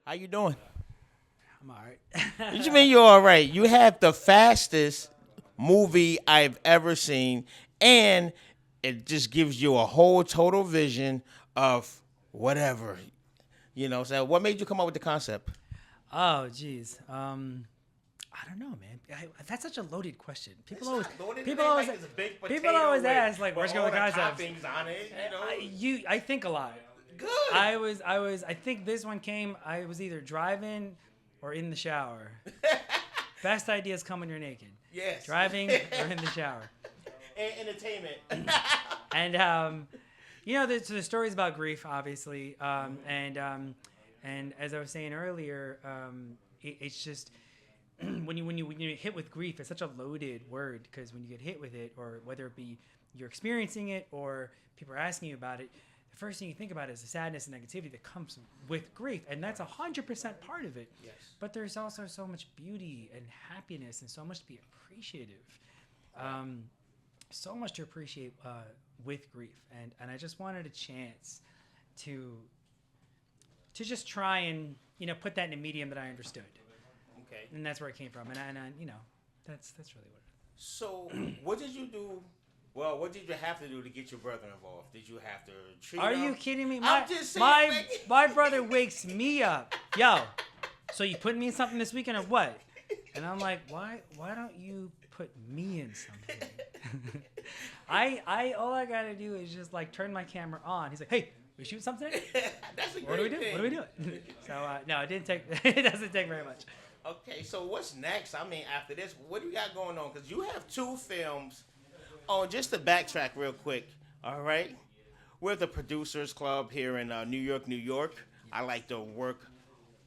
How you doing? I'm all right. What you mean you're all right? You have the fastest movie I've ever seen, and it just gives you a whole total vision of whatever. So what made you come up with the concept? Oh, geez. I don't know, man. That's such a loaded question. People always ask like, "Where's going the concept?" On it, I think a lot. Good. I think this one came. I was either driving or in the shower. Best ideas come when you're naked. Yes. Driving or in the shower. Entertainment. And the story's about grief, obviously. And as I was saying earlier, it's just when you get hit with grief, it's such a loaded word because when you get hit with it, or whether it be you're experiencing it or people are asking you about it, the first thing you think about is the sadness and negativity that comes with grief, and that's 100% part of it. Yes. But there's also so much beauty and happiness and so much to be appreciative. So much to appreciate with grief, and I just wanted a chance to just try and put that in a medium that I understood. Okay. And that's where it came from, and that's really what. So what did you do? Well, what did you have to do to get your brother involved? Did you have to treat Are him? you kidding me? I'm just saying, My brother wakes me up. Yo, so you put me in something this weekend or what? And I'm like, why don't you put me in something? I all I gotta do is just like turn my camera on. He's like, hey, we shoot something? That's a What do we great do? thing. What do we do? So no, it didn't take. It doesn't take very much. Okay, so what's next? I mean, after this, what do you got going on? Because you have two films. Oh, just to backtrack real quick, all right? We're the Producers Club here in New York, New York. I like to work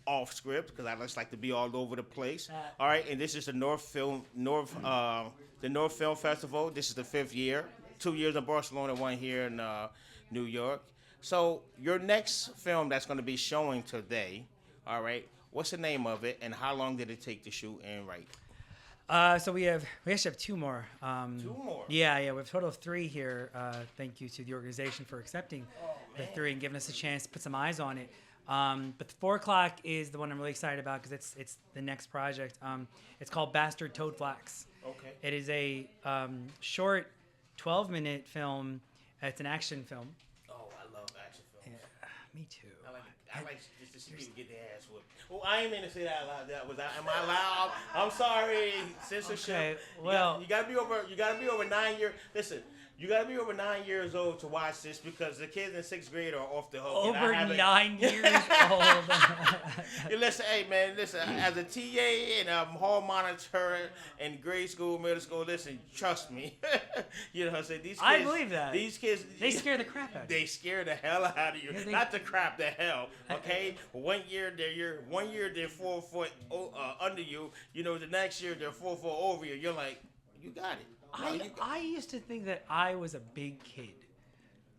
off script because I just like to be all over the place. All right, and this is the North Film Festival. This is the 5th year. 2 years in Barcelona, 1 here in New York. So your next film that's going to be showing today, all right? What's the name of it, and how long did it take to shoot and write? So we actually have two more. Two more? Yeah, we have a total of 3 here. Thank you to the organization for accepting the 3 and giving us a chance to put some eyes on it. But the 4 o'clock is the one I'm really excited about because it's the next project. It's called Bastard Toadflax. Okay. It is a short 12-minute film. It's an action film. Oh, I love action films. Yeah, me too. I like just to see people get their ass whooped. Oh, I ain't mean to say that out loud. Am I loud? I'm sorry. Censorship. Okay, well, you gotta be over 9 years. Listen, you gotta be over 9 years old to watch this because the kids in 6th grade are off the hook. over 9 years old. Listen, hey man, listen. As a TA and a hall monitor in grade school, middle school, listen, trust me. You know what I'm saying? These kids, I believe that. These kids, They scare the crap out of you. They scare the hell out of you. Yeah, Not the crap, the hell. Okay. 1 year they're 4 foot under you. The next year they're 4 foot over you. You're like, you got it. I used to think that I was a big kid,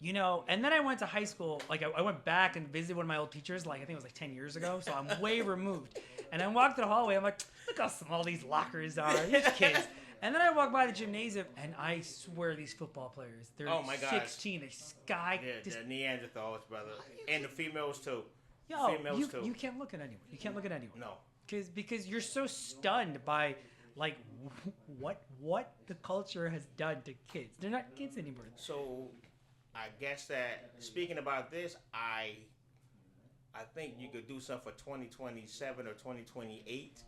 and then I went to high school. Like I went back and visited one of my old teachers. Like I think it was like 10 years ago. So I'm way removed. And I walked the hallway. I'm like, look how small these lockers are. These kids. And then I walk by the gymnasium, and I swear these football players, they're Oh my gosh. 16. They sky. They're Neanderthals, brother, and the females too. Yo, Females too. you can't look at anyone. You can't look at anyone. No. Because you're so stunned by like what the culture has done to kids. They're not kids anymore. So, I guess that speaking about this, I think you could do something for 2027 or 2028.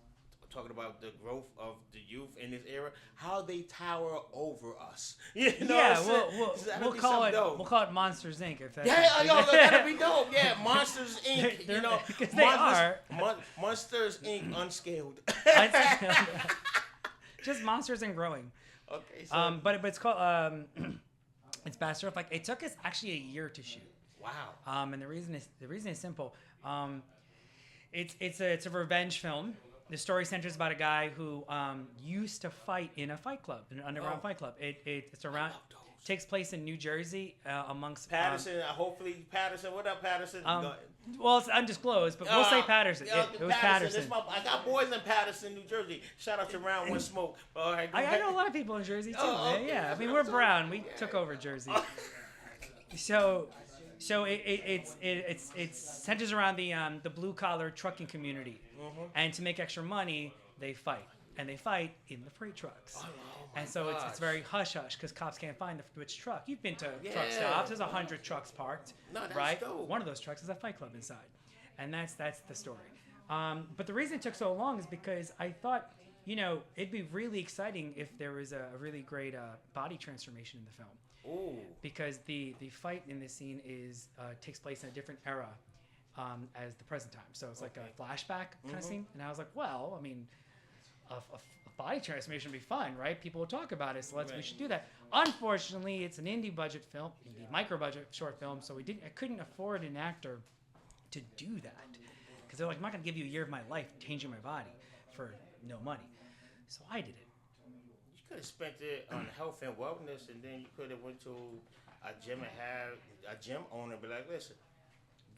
Talking about the growth of the youth in this era, how they tower over us. Yeah, we'll call it Monsters Inc. If that's that'd be dope. Yeah, Monsters Inc. Because they are Monsters Inc. Unscaled. Just monsters and growing. Okay, so but it's called it's Bastard Toadflax. It took us actually a year to shoot. Wow. And the reason is simple. It's a revenge film. The story centers about a guy who used to fight in a fight club, an underground fight club. It's around. Takes place in New Jersey amongst Patterson. Hopefully Patterson. What up, Patterson? Well, it's undisclosed, but we'll say Patterson. It was Patterson. I got boys in Patterson, New Jersey. Shout out to Round One Smoke. All right, I know a lot of people in Jersey too. Okay. Yeah, I mean we're brown. We took over Jersey. So So it centers around the blue collar trucking community, and to make extra money, they fight, and they fight in the freight trucks. And so it's very hush hush because cops can't find which truck. You've been to truck stops. There's 100 trucks parked, right? Dope. One of those trucks is a fight club inside, and that's the story. But the reason it took so long is because I thought, it'd be really exciting if there was a really great body transformation in the film. Ooh. Because the fight in this scene takes place in a different era as the present time. So it's like a flashback kind of scene. And I was like, well, I mean, a body transformation would be fun, right? People will talk about it, so we should do that. Unfortunately, it's an indie budget film, micro budget short film, so I couldn't afford an actor to do that. Because they're like, I'm not going to give you a year of my life changing my body for no money. So I did it. You could have spent it on health and wellness, and then you could have went to a gym and had a gym owner be like, listen,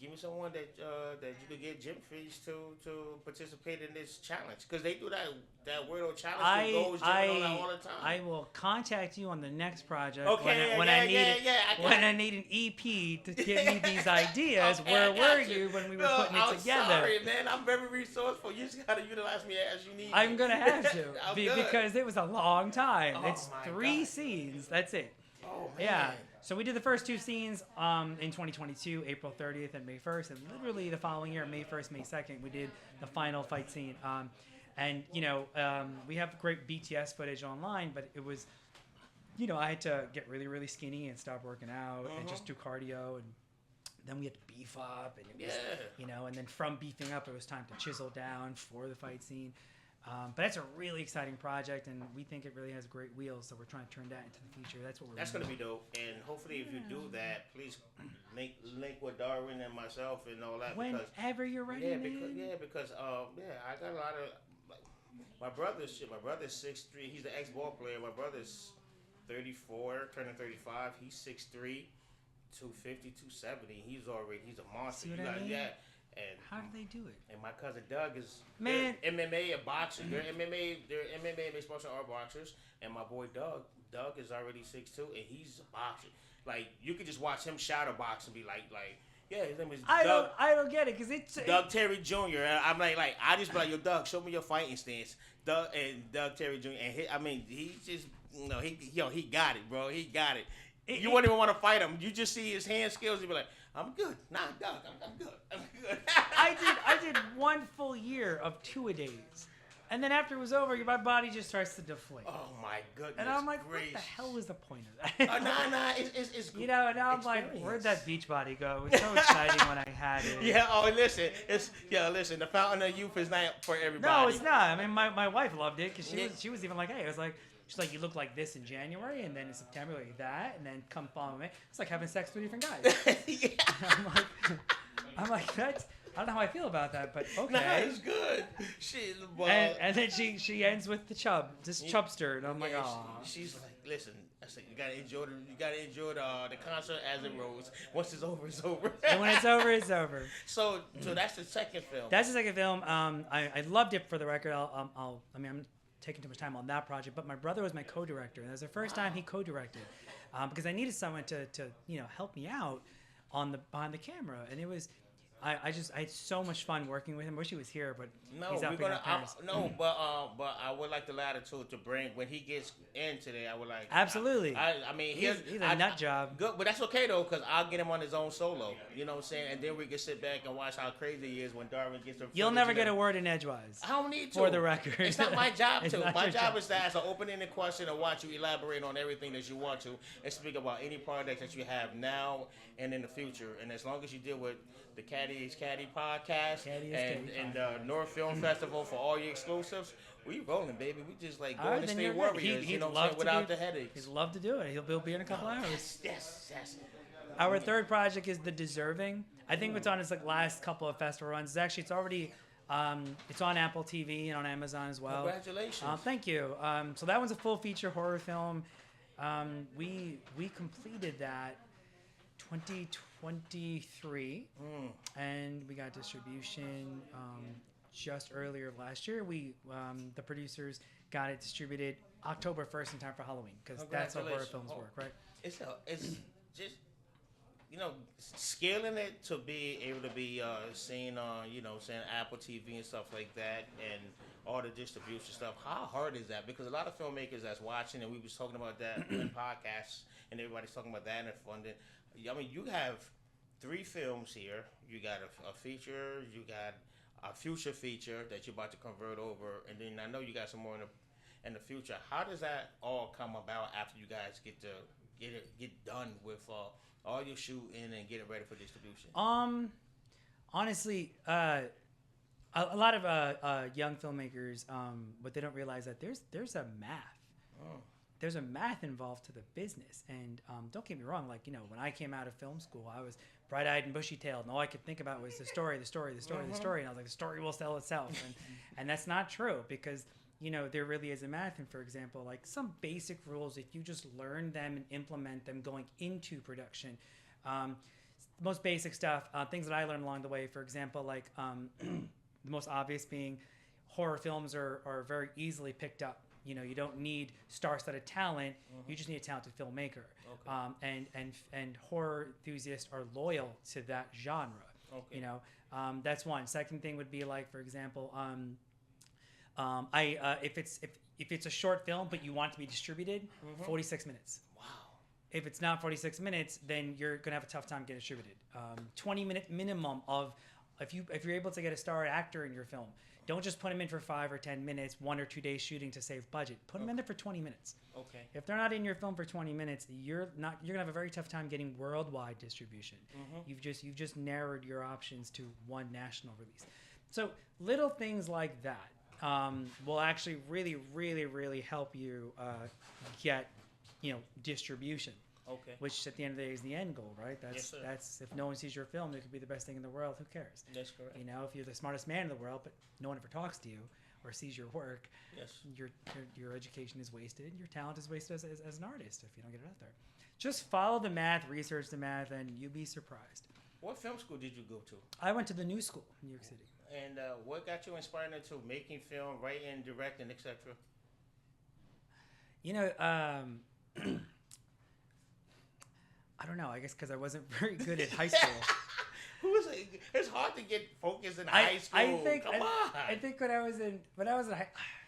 give me someone that you could get gym fees to participate in this challenge, because they do that weirdo challenge that goes all the time. I will contact you on the next project when I need an EP to give me these ideas. Okay, where were you when we were putting it together? I'm sorry, man. I'm very resourceful. You just gotta utilize me as you need. I'm gonna have to because it was a long time. Oh, it's 3 scenes. That's it. Oh man. Yeah. So we did the first 2 scenes in 2022, April 30th and May 1st, and literally the following year, May 1st, May 2nd, we did the final fight scene. And we have great BTS footage online, but it was, I had to get really, really skinny and stop working out and just do cardio, and then we had to beef up, and it was, and then from beefing up, it was time to chisel down for the fight scene. But that's a really exciting project, and we think it really has great wheels, so we're trying to turn that into the future. That's what we're That's going to be dope, and hopefully if you do that, please link with Darwin and myself and all that. Whenever you're ready, because I got a lot of, my brother's 6'3", he's the ex-ball player. My brother's 34, turning 35, he's 6'3", 250, 270, he's a monster. See what I mean? Yeah. And how do they do it? And my cousin Doug is MMA and boxing. They're MMA and they sponsor our boxers. And my boy Doug is already 6'2", and he's a boxer. Like, you could just watch him shadow box and be like, yeah, his name is Doug. I don't get it because it's Doug Terry Jr. And I'm like I just be like, yo, Doug, show me your fighting stance. Doug Terry Jr. And he just he got it, bro. He got it. You wouldn't even want to fight him. You just see his hand skills. You be like, I'm good. Nah, Doug, I'm good. I'm good. I did 1 full year of 2-a-days. And then after it was over, my body just starts to deflate. Oh, my goodness. And I'm like, gracious. what the hell was the point of that? Nah, it's good. And now I'm like, where'd that beach body go? It was so exciting when I had it. Yeah, listen. Listen, the fountain of youth is not for everybody. No, it's not. I mean, my wife loved it because she was even like, hey, she's like, you look like this in January, and then in September like that, and then come follow me. It's like having sex with 2 different guys. Yeah. I'm like, that's. I don't know how I feel about that, but okay. Nah, it's good. Shit, and then she ends with the chubster, and I'm like, oh. She's like, listen, I said you gotta enjoy the concert as it rolls. Once it's over, it's over. And when it's over, it's over. So that's the second film. That's the second film. I loved it for the record. I'm taking too much time on that project, but my brother was my co-director, and it was the first time he co-directed, because I needed someone to help me out behind the camera, and it was. I had so much fun working with him. I wish he was here, but he's out picking up parents. But I would like the latitude to bring when he gets in today. I would like absolutely. I mean, he's a nut job. Good, but that's okay though, because I'll get him on his own solo. You know what I'm saying? And then we can sit back and watch how crazy he is when Darwin gets. You'll never get a word in edgewise. I don't need to. For the record, it's not my job to. My job is to ask an open-ended question and watch you elaborate on everything that you want to, and speak about any project that you have now and in the future. And as long as you deal with the Caddy is Caddy podcast and North Film Festival for all your exclusives, we rolling, baby. We just like going to stay warriors, without the headaches. He'd love to do it. He'll be in a couple hours. Yes. Our third project is The Deserving. I think it's on its last couple of festival runs. It's already it's on Apple TV and on Amazon as well. Congratulations. Thank you. So that one's a full feature horror film. We completed that 2023, and we got distribution just earlier last year. We the producers got it distributed October 1st in time for Halloween, because that's how horror films work, right? It's just scaling it to be able to be seen on, saying Apple TV and stuff like that, and all the distribution stuff. How hard is that? Because a lot of filmmakers that's watching, and we was talking about that in podcasts, and everybody's talking about that and funding. I mean, you have 3 films here. You got a feature, you got a future feature that you're about to convert over, and then I know you got some more in the future. How does that all come about after you guys get done with all your shooting and get it ready for distribution? Honestly, a lot of young filmmakers, but they don't realize that there's a math. Oh. There's a math involved to the business, and don't get me wrong. Like, when I came out of film school, I was bright-eyed and bushy-tailed, and all I could think about was the story, and I was like, the story will sell itself, and that's not true, because there really is a math. And for example, like some basic rules, if you just learn them and implement them going into production, the most basic stuff, things that I learned along the way. For example, like the most obvious being horror films are very easily picked up. You don't need star-studded talent. You just need a talented filmmaker. Okay. And horror enthusiasts are loyal to that genre. Okay. That's one. Second thing would be like, for example, if it's a short film but you want it to be distributed, 46 minutes. Wow. If it's not 46 minutes, then you're gonna have a tough time getting distributed. 20-minute minimum of if you're able to get a star actor in your film. Don't just put them in for 5 or 10 minutes, 1 or 2 days shooting to save budget. Put them in there for 20 minutes. Okay. If they're not in your film for 20 minutes, you're gonna have a very tough time getting worldwide distribution. You've just narrowed your options to one national release. So little things like that will actually really, really, really help you get distribution. Okay. Which at the end of the day is the end goal, right? That's if no one sees your film, it could be the best thing in the world. Who cares? That's correct. If you're the smartest man in the world, but no one ever talks to you or sees your work, your education is wasted. Your talent is wasted as an artist if you don't get it out there. Just follow the math, research the math, and you'll be surprised. What film school did you go to? I went to the New School in New York City. And what got you inspired into making film, writing, directing, etc.? I don't know. I guess because I wasn't very good at high school. It's hard to get focused in high school. I think when I was in high,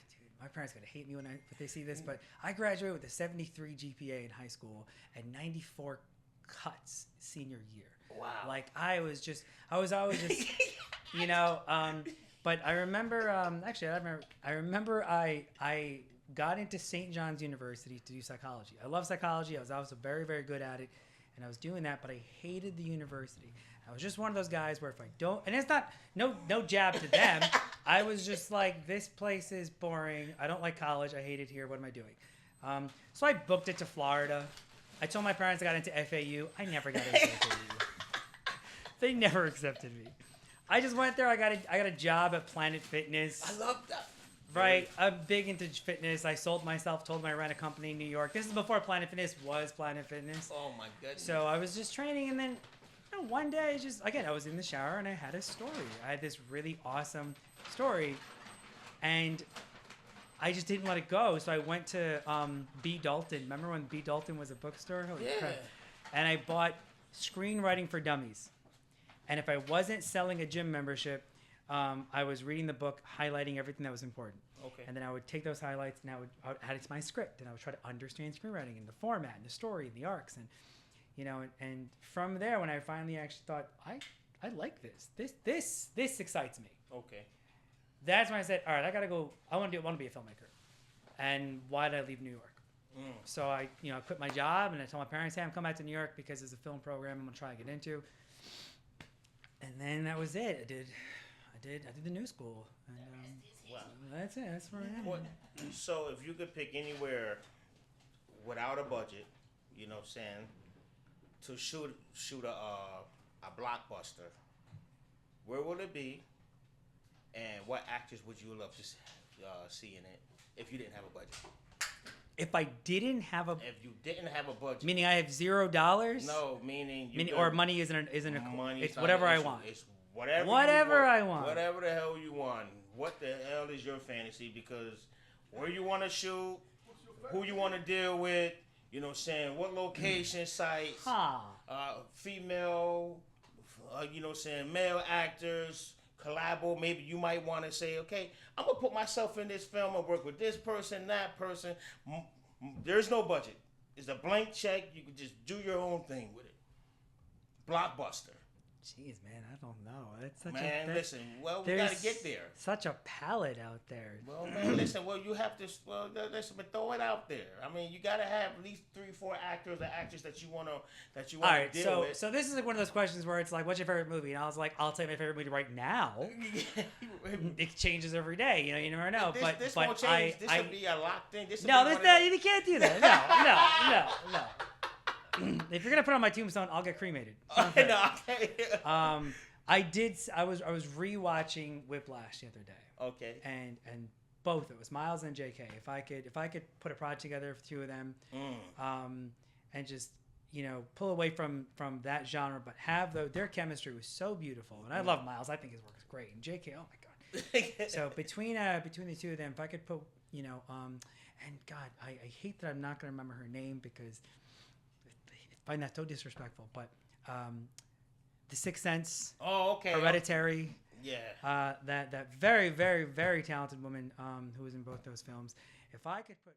dude, my parents gonna hate me when they see this, but I graduated with a 73 GPA in high school and 94 cuts senior year. Wow. Like I was always just, But I remember, I got into St. John's University to do psychology. I love psychology. I was also very, very good at it. And I was doing that, but I hated the university. I was just one of those guys where if I don't, and it's not, no jab to them. I was just like, this place is boring. I don't like college. I hate it here. What am I doing? So I booked it to Florida. I told my parents I got into FAU. I never got into FAU. They never accepted me. I just went there. I got a job at Planet Fitness. I love that. Right. I'm big into fitness. I sold myself, told my rent a company in New York. This is before Planet Fitness was Planet Fitness. Oh, my goodness. So I was just training, and then one day, I was in the shower, and I had a story. I had this really awesome story, and I just didn't let it go. So I went to B. Dalton. Remember when B. Dalton was a bookstore? Holy crap. And I bought Screenwriting for Dummies. And if I wasn't selling a gym membership, I was reading the book, highlighting everything that was important. Okay. And then I would take those highlights and I would add it to my script, and I would try to understand screenwriting and the format and the story and the arcs, and and from there, when I finally actually thought I like this excites me. Okay. That's when I said, all right, I gotta go. I want to be a filmmaker. And why did I leave New York? So I quit my job, and I told my parents, hey, I'm coming back to New York because there's a film program I'm gonna try to get into. And then that was it. I did the New School, and wow. That's it. That's where I am. So if you could pick anywhere without a budget, to shoot a blockbuster, where would it be, and what actors would you love to see in it if you didn't have a budget? If I didn't have a... If you didn't have a budget. Meaning I have $0? No, meaning... or money isn't a... Money it's whatever I want. It's whatever I want. Whatever the hell you want. What the hell is your fantasy? Because where you want to shoot, who you want to deal with, what location, sites. female, you know what I'm saying, male actors, collabo. Maybe you might want to say, okay, I'm going to put myself in this film and work with this person, that person. There's no budget. It's a blank check. You can just do your own thing with it. Blockbuster. Jeez, man, I don't know. It's such listen. Well, we got to get there. Such a palette out there. Well, man, listen. Well, you have to. Well, listen, but throw it out there. I mean, you got to have at least 3-4 actors or actors that you want to All right, deal with. so this is like one of those questions where it's like, what's your favorite movie? And I was like, I'll tell you my favorite movie right now. It changes every day. You never know. This won't change. This will be a locked thing. You can't do that. No. If you're gonna put it on my tombstone, I'll get cremated. Okay. I was rewatching Whiplash the other day. Okay. And both it was Miles and J.K. If I could put a project together for two of them, and just pull away from that genre, but have their chemistry was so beautiful, and I love Miles. I think his work is great, and J.K. Oh my god. So between the two of them, if I could put and God, I hate that I'm not gonna remember her name because. I find that so disrespectful, but The Sixth Sense, Hereditary, that very, very, very talented woman who was in both those films. If I could put